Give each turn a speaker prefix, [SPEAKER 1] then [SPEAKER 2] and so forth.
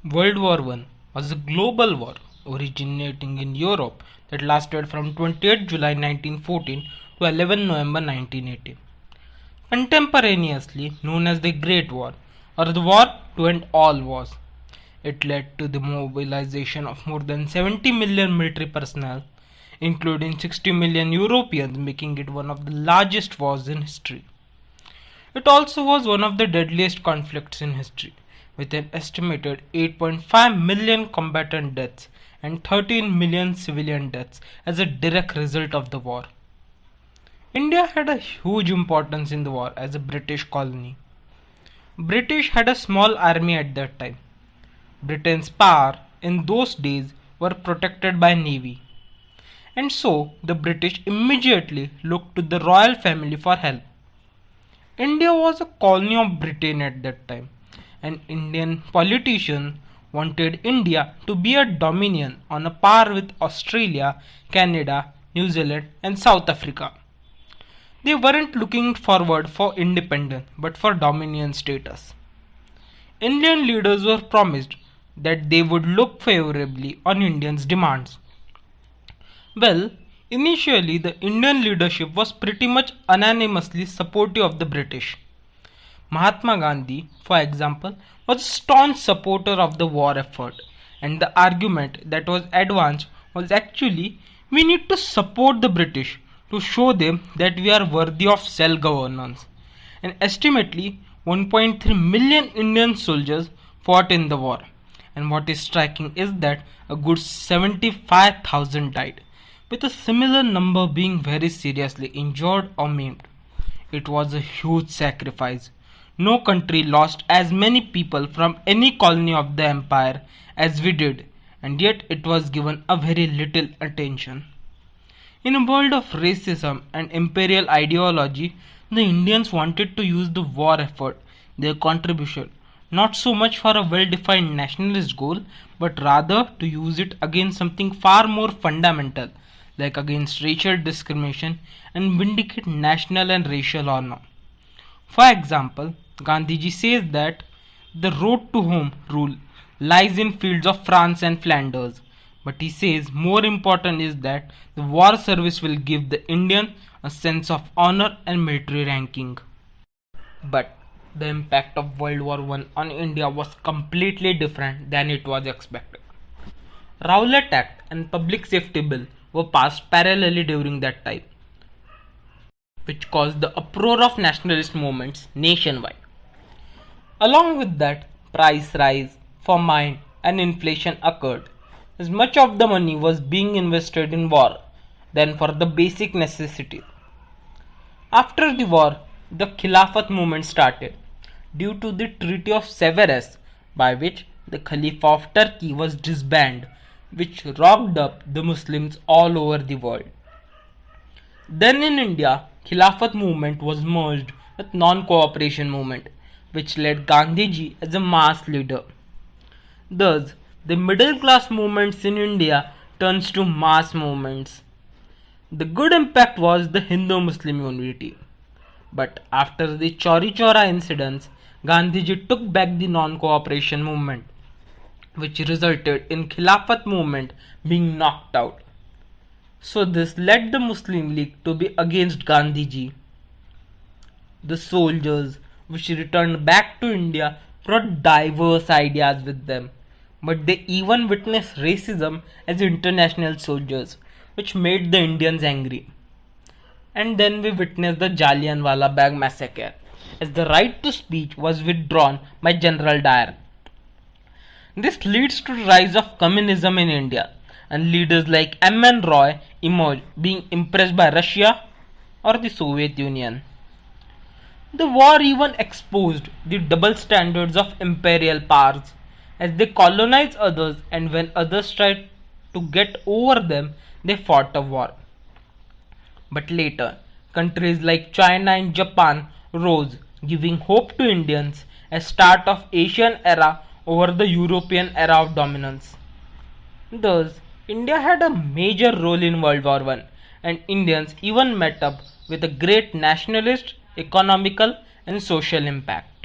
[SPEAKER 1] World War I was a global war originating in Europe that lasted from 28 July 1914 to 11 November 1918. Contemporaneously known as the Great War or the War to End All Wars, it led to the mobilization of more than 70 million military personnel, including 60 million Europeans, making it one of the largest wars in history. It also was one of the deadliest conflicts in history, with an estimated 8.5 million combatant deaths and 13 million civilian deaths as a direct result of the war. India had a huge importance in the war as a British colony. British had a small army at that time. Britain's power in those days were protected by navy. And so the British immediately looked to the royal family for help. India was a colony of Britain at that time, and Indian politicians wanted India to be a dominion on a par with Australia, Canada, New Zealand, and South Africa. They weren't looking forward for independence but for dominion status. Indian leaders were promised that they would look favorably on Indians' demands. Well, initially the Indian leadership was pretty much unanimously supportive of the British. Mahatma Gandhi, for example, was a staunch supporter of the war effort, and the argument that was advanced was actually we need to support the British to show them that we are worthy of self governance. And estimately 1.3 million Indian soldiers fought in the war. And what is striking is that a good 75,000 died, with a similar number being very seriously injured or maimed. It was a huge sacrifice. No country lost as many people from any colony of the empire as we did, and yet it was given a very little attention. In a world of racism and imperial ideology, the Indians wanted to use the war effort, their contribution, not so much for a well defined nationalist goal, but rather to use it against something far more fundamental, like against racial discrimination and vindicate national and racial honor. For example, Gandhiji says that the road to home rule lies in fields of France and Flanders, but he says more important is that the war service will give the Indian a sense of honor and military ranking. But the impact of World War I on India was completely different than it was expected. Rowlatt Act and Public Safety Bill were passed parallelly during that time, which caused the uproar of nationalist movements nationwide. Along with that, price rise, famine, and inflation occurred, as much of the money was being invested in war than for the basic necessities. After the war, the Khilafat movement started due to the Treaty of Sevres, by which the Khalifa of Turkey was disbanded, which rocked up the Muslims all over the world. Then in India, Khilafat movement was merged with non-cooperation movement, which led Gandhiji as a mass leader. Thus, the middle class movements in India turns to mass movements. The good impact was the Hindu-Muslim unity. But after the Chauri Chaura incidents, Gandhiji took back the non-cooperation movement, which resulted in Khilafat movement being knocked out. So this led the Muslim League to be against Gandhiji. The soldiers, which returned back to India, brought diverse ideas with them, but they even witnessed racism as international soldiers, which made the Indians angry. And then we witnessed the Jallianwala Bagh massacre, as the right to speech was withdrawn by General Dyer. This leads to the rise of communism in India, and leaders like M.N. Roy emerged, being impressed by Russia or the Soviet Union. The war even exposed the double standards of imperial powers, as they colonized others, and when others tried to get over them, they fought a war. But later, countries like China and Japan rose, giving hope to Indians as start of Asian era over the European era of dominance. Thus, India had a major role in World War I, and Indians even met up with a great nationalist, economical, and social impact.